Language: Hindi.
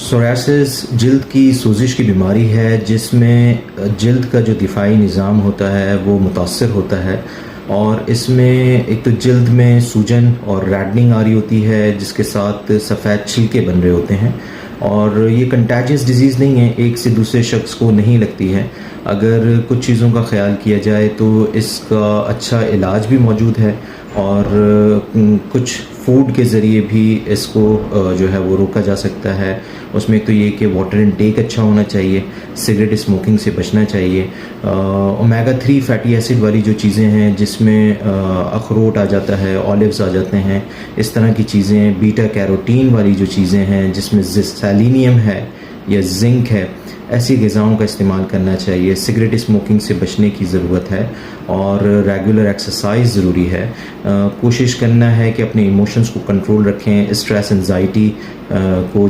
सोरासिस जल्द की सोजिश की बीमारी है जिसमें जल्द का जो दिफाई निज़ाम होता है वो मुतासर होता है और इसमें एक तो जल्द में सूजन और रैडनिंग आ रही होती है जिसके साथ सफ़ेद छिलके बन रहे होते हैं और ये कंटेजियस डिजीज़ नहीं है, एक से दूसरे शख्स को नहीं लगती है। अगर कुछ चीज़ों का ख्याल किया जाए तो इसका अच्छा इलाज भी मौजूद है और कुछ फूड के ज़रिए भी इसको जो है वो रोका जा सकता है। उसमें एक तो ये कि वाटर इनटेक अच्छा होना चाहिए, सिगरेट स्मोकिंग से बचना चाहिए, ओमेगा 3 फैटी एसिड वाली जो चीज़ें हैं जिसमें अखरोट आ जाता है, ऑलिव्स आ जाते हैं, इस तरह की चीज़ें, बीटा कैरोटीन वाली जो चीज़ें हैं जिसमें सेलेनियम है या जिंक है, ऐसी ग़िज़ाओं का इस्तेमाल करना चाहिए। सिगरेट स्मोकिंग से बचने की ज़रूरत है और रेगुलर एक्सरसाइज ज़रूरी है। कोशिश करना है कि अपने इमोशंस को कंट्रोल रखें, स्ट्रेस एंजाइटी को जो